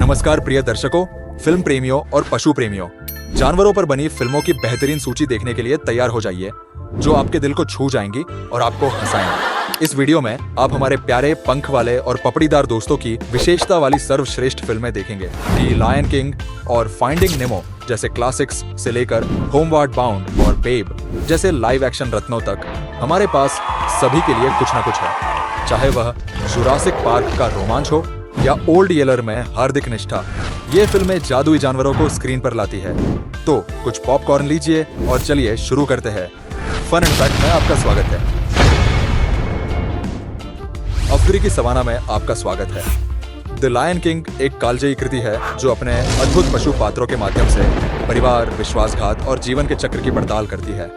नमस्कार प्रिय दर्शकों, फिल्म प्रेमियों और पशु प्रेमियों। जानवरों पर बनी फिल्मों की बेहतरीन सूची देखने के लिए तैयार हो जाइए, जो आपके दिल को छू जाएंगी और आपको हंसाएंगी। इस वीडियो में आप हमारे प्यारे पंख वाले और पपड़ीदार दोस्तों की विशेषता वाली सर्वश्रेष्ठ फिल्में देखेंगे। दी लायन किंग और फाइंडिंग नेमो जैसे क्लासिक्स से लेकर होमवर्ड बाउंड और बेब जैसे लाइव एक्शन रत्नों तक, हमारे पास सभी के लिए कुछ न कुछ है। चाहे वह जुरासिक पार्क का रोमांच हो या ओल्ड येलर में हार्दिक निष्ठा, ये फिल्में जादुई जानवरों को स्क्रीन पर लाती है। तो कुछ पॉपकॉर्न लीजिए और चलिए शुरू करते हैं। फन एंड फैक्ट में आपका स्वागत है। अफ्रीकी सवाना में आपका स्वागत है। द लायन किंग एक कालजयी कृति है जो अपने अद्भुत पशु पात्रों के माध्यम से परिवार, विश्वासघात और जीवन के चक्र की पड़ताल करती है।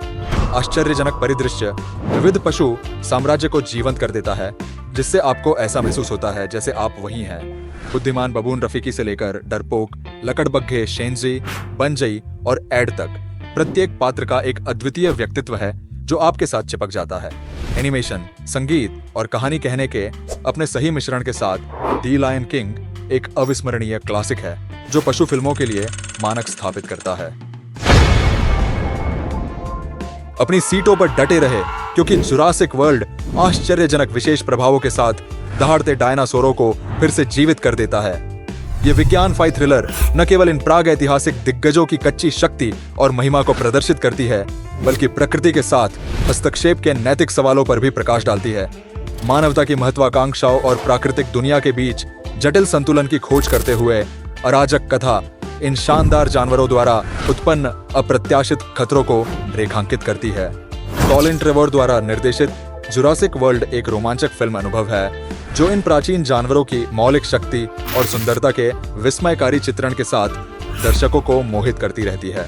आश्चर्यजनक परिदृश्य विविध पशु साम्राज्य को जीवंत कर देता है, जिससे आपको ऐसा महसूस होता है जैसे आप वहीं हैं। बुद्धिमान बबून रफीकी से लेकर डरपोक, लकड़बग्घे, शेंजी, बनजई और एड तक, प्रत्येक पात्र का एक अद्वितीय व्यक्तित्व है जो आपके साथ चिपक जाता है। एनिमेशन, संगीत और कहानी कहने के अपने सही मिश्रण के साथ दी लायन किंग एक अविस्मरणीय क्लासिक है जो पशु फिल्मों के लिए मानक स्थापित करता है। अपनी सीटों पर डटे रहे, क्योंकि जुरासिक वर्ल्ड आश्चर्यजनक विशेष प्रभावों के साथ दहाड़ते डायनासोरों को फिर से जीवित कर देता है। ये विज्ञान-फाई थ्रिलर न केवल इन प्राग ऐतिहासिक दिग्गजों की कच्ची शक्ति और महिमा को प्रदर्शित करती है, बल्कि प्रकृति के साथ हस्तक्षेप के नैतिक सवालों पर भी प्रकाश डालती है। मानवता की महत्वाकांक्षाओं और प्राकृतिक दुनिया के बीच जटिल संतुलन की खोज करते हुए अराजक कथा इन शानदार जानवरों द्वारा उत्पन्न अप्रत्याशित खतरों को रेखांकित करती है। कॉलिन ट्रेवोर द्वारा निर्देशित जुरासिक वर्ल्ड एक रोमांचक फिल्म अनुभव है जो इन प्राचीन जानवरों की मौलिक शक्ति और सुंदरता के विस्मयकारी चित्रण के साथ दर्शकों को मोहित करती रहती है।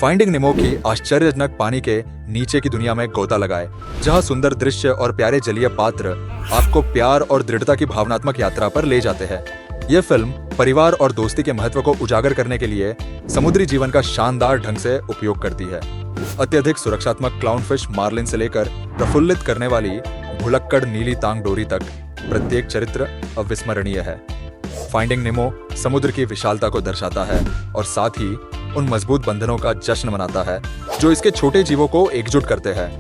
फाइंडिंग नेमो की आश्चर्यजनक पानी के नीचे की दुनिया में गोता लगाए, जहां सुंदर दृश्य और प्यारे जलीय पात्र आपको प्यार और दृढ़ता की भावनात्मक यात्रा पर ले जाते हैं। यह फिल्म परिवार और दोस्ती के महत्व को उजागर करने के लिए समुद्री जीवन का शानदार ढंग से उपयोग करती है। अत्यधिक सुरक्षात्मक क्लाउनफिश मार्लिन से लेकर प्रफुल्लित करने वाली भुलक्कड़ नीली तांग डोरी तक, प्रत्येक चरित्र अविस्मरणीय है। फाइंडिंग नेमो समुद्र की विशालता को दर्शाता है और साथ ही उन मजबूत बंधनों का जश्न मनाता है जो इसके छोटे जीवों को एकजुट करते हैं।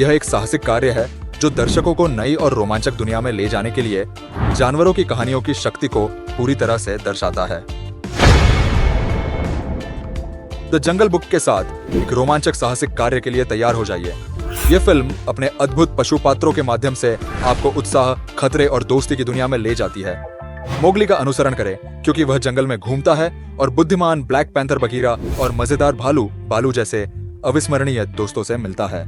यह एक साहसिक कार्य है जो दर्शकों को नई और रोमांचक दुनिया में ले जाने के लिए जानवरों की कहानियों की शक्ति को पूरी तरह से दर्शाता है। द जंगल बुक के साथ एक रोमांचक साहसिक कार्य के लिए तैयार हो जाइए। यह फिल्म अपने अद्भुत पशु पात्रों के माध्यम से आपको उत्साह, खतरे और दोस्ती की दुनिया में ले जाती है। मोगली का अनुसरण करें, क्योंकि वह जंगल में घूमता है और बुद्धिमान ब्लैक पैंथर बगीरा और मजेदार भालू बालू जैसे अविस्मरणीय दोस्तों से मिलता है।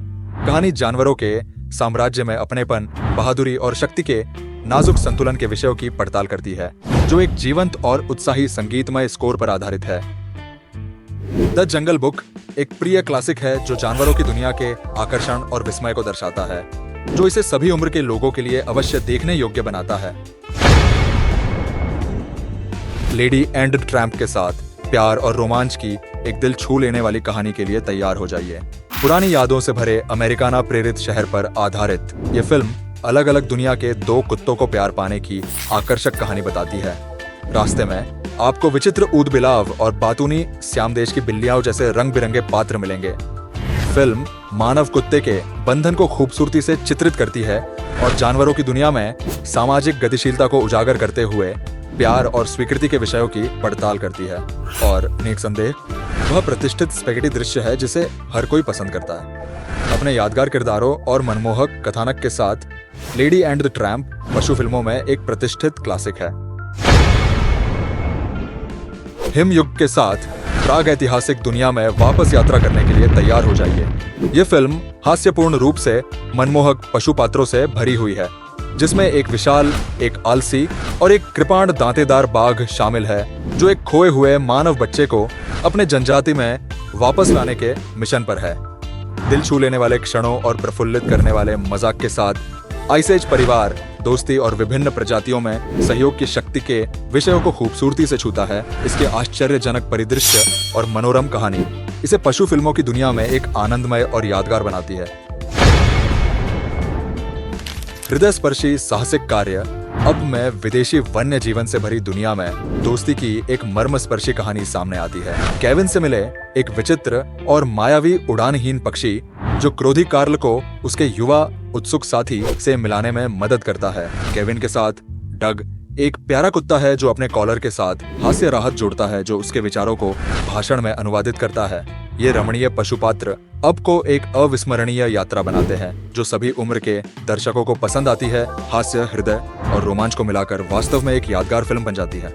कहानी जानवरों के साम्राज्य में अपनेपन, बहादुरी और शक्ति के नाजुक संतुलन के विषयों की पड़ताल करती है, जो एक जीवंत और उत्साही संगीतमय स्कोर पर आधारित है। द जंगल बुक एक प्रिय क्लासिक है जो जानवरों की दुनिया के आकर्षण और विस्मय को दर्शाता है, जो इसे सभी उम्र के लोगों के लिए अवश्य देखने योग्य बनाता है। लेडी एंड ट्रैम्प के साथ प्यार और रोमांच की एक दिल छू लेने वाली कहानी के लिए तैयार हो जाइए। पुरानी यादों से भरे अमेरिकाना प्रेरित शहर पर आधारित ये फिल्म अलग अलग दुनिया के दो कुत्तों को प्यार पाने की आकर्षक कहानी बताती है। रास्ते में आपको विचित्र ऊदबिलाव और बातूनी श्यामदेश की बिल्लियां जैसे रंग बिरंगे पात्र मिलेंगे। फिल्म मानव कुत्ते के बंधन को खूबसूरती से चित्रित करती है और जानवरों की दुनिया में सामाजिक गतिशीलता को उजागर करते हुए प्यार और स्वीकृति के विषयों की पड़ताल करती है। और निसंदेह वह प्रतिष्ठित स्पेगेटी दृश्य है जिसे हर कोई पसंद करता है। अपने यादगार किरदारों और मनमोहक कथानक के साथ लेडी एंड द ट्रैम्प पशु फिल्मों में एक प्रतिष्ठित क्लासिक है। हिमयुग के साथ प्राग ऐतिहासिक दुनिया में वापस यात्रा करने के लिए तैयार हो जाइए। यह फिल्म हास्यपूर्ण रूप से मनमोहक पशु पात्रों से भरी हुई है, जिसमें एक विशाल, एक आलसी और एक कृपाण दांतेदार बाघ शामिल है, जो एक खोए हुए मानव बच्चे को अपने जनजाति में वापस लाने के मिशन पर है। दिल छू लेने वाले क्षणों और प्रफुल्लित करने वाले मजाक के साथ आइस एज परिवार, दोस्ती और विभिन्न प्रजातियों में सहयोग की शक्ति के विषयों को खूबसूरती से छूता है। इसके आश्चर्यजनक परिदृश्य और मनोरम कहानी इसे पशु फिल्मों की दुनिया में एक आनंदमय और यादगार बनाती है। हृदयस्पर्शी साहसिक कार्य अब मैं विदेशी वन्य जीवन से भरी दुनिया में दोस्ती की एक मर्मस्पर्शी कहानी सामने आती है। केविन से मिले एक विचित्र और मायावी उड़ानहीन पक्षी जो क्रोधी कार्ल को उसके युवा उत्सुक साथी से मिलाने में मदद करता है। केविन के साथ डग एक प्यारा कुत्ता है जो अपने कॉलर के साथ हास्य राहत जोड़ता है, जो उसके विचारों को भाषण में अनुवादित करता है। ये रमणीय पशुपात्र अब को एक अविस्मरणीय यात्रा बनाते हैं जो सभी उम्र के दर्शकों को पसंद आती है। हास्य, हृदय और रोमांच को मिलाकर वास्तव में एक यादगार फिल्म बन जाती है।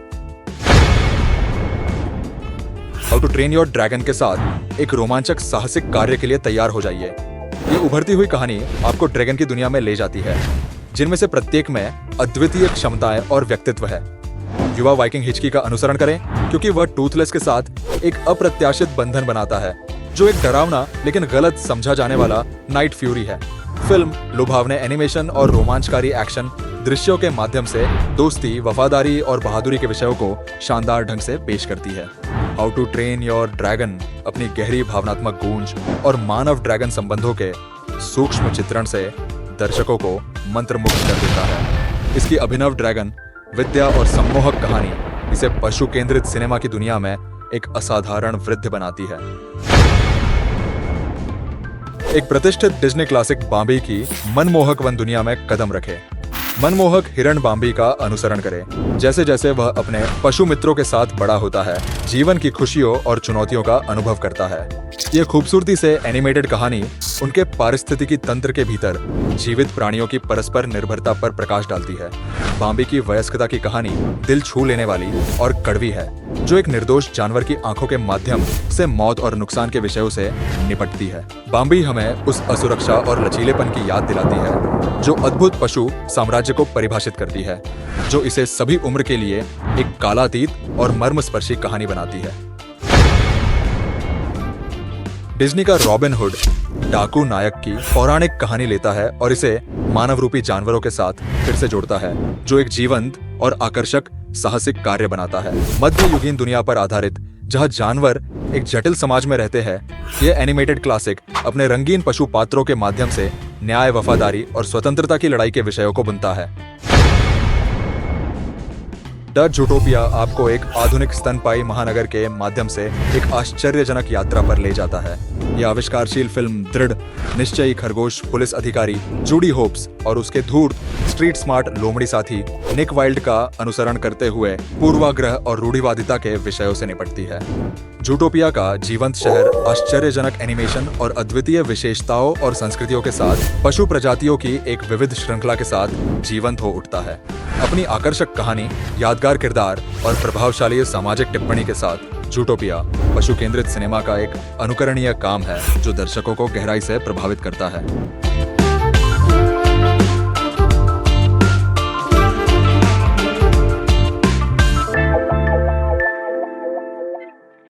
How to train your dragon के साथ एक रोमांचक साहसिक कार्य के लिए तैयार हो जाइए। ये उभरती हुई कहानी आपको ड्रैगन की दुनिया में ले जाती है, जिनमें से प्रत्येक में अद्वितीय क्षमताएं और व्यक्तित्व है। युवा वाइकिंग हिचकी का अनुसरण करें क्योंकि वह टूथलेस के साथ एक अप्रत्याशित बंधन बनाता है जो एक डरावना लेकिन गलत समझा जाने वाला नाइट फ्यूरी है। फिल्म लुभावने एनिमेशन और रोमांचकारी एक्शन दृश्यों के माध्यम से दोस्ती, वफादारी और बहादुरी के विषयों को शानदार ढंग से पेश करती है। How to train your dragon अपनी गहरी भावनात्मक गूंज और मानव ड्रैगन संबंधों के सूक्ष्म चित्रण से दर्शकों को मंत्रमुग्ध कर देता है। इसकी अभिनव ड्रैगन विद्या और सम्मोहक कहानी इसे पशु केंद्रित सिनेमा की दुनिया में एक असाधारण वृद्धि बनाती है। एक प्रतिष्ठित डिज्नी क्लासिक बाम्बी की मनमोहक वन दुनिया में कदम रखे। मनमोहक हिरण बाम्बी का अनुसरण करें। जैसे जैसे वह अपने पशु मित्रों के साथ बड़ा होता है, जीवन की खुशियों और चुनौतियों का अनुभव करता है। यह खूबसूरती से एनिमेटेड कहानी उनके पारिस्थितिकी तंत्र के भीतर जीवित प्राणियों की परस्पर निर्भरता पर प्रकाश डालती है। बाम्बी की वयस्कता की कहानी दिल छू लेने वाली और कड़वी है, जो एक निर्दोष जानवर की आंखों के माध्यम से मौत और नुकसान के विषयों से निपटती है। बाम्बी हमें उस असुरक्षा और लचीलेपन की याद दिलाती है जो अद्भुत पशु साम्राज्य को परिभाषित करती है, जो इसे सभी उम्र के लिए एक कालातीत और मर्मस्पर्शी कहानी बनाती है। डिज्नी का रॉबिन हुड डाकू नायक की पौराणिक कहानी लेता है और इसे मानव रूपी जानवरों के साथ फिर से जोड़ता है, जो एक जीवंत और आकर्षक साहसिक कार्य बनाता है। मध्ययुगीन दुनिया पर आधारित जहां जानवर एक जटिल समाज में रहते हैं, यह एनिमेटेड क्लासिक अपने रंगीन पशु पात्रों के माध्यम से न्याय, वफादारी और स्वतंत्रता की लड़ाई के विषयों को बुनता है। द जूटोपिया आपको एक आधुनिक स्तनपायी महानगर के माध्यम से एक आश्चर्यजनक यात्रा पर ले जाता है। यह आविष्कारशील फिल्म दृढ़ निश्चयी खरगोश पुलिस अधिकारी जूडी होप्स और उसके धूर्त स्ट्रीट स्मार्ट लोमड़ी साथी निक वाइल्ड का अनुसरण करते हुए पूर्वाग्रह और रूढ़िवादिता के विषयों से निपटती है। जूटोपिया का जीवंत शहर आश्चर्यजनक एनिमेशन और अद्वितीय विशेषताओं और संस्कृतियों के साथ पशु प्रजातियों की एक विविध श्रृंखला के साथ जीवंत हो उठता है। अपनी आकर्षक कहानी, यादगार किरदार और प्रभावशाली सामाजिक टिप्पणी के साथ जूटोपिया पशु केंद्रित सिनेमा का एक अनुकरणीय काम है जो दर्शकों को गहराई से प्रभावित करता है।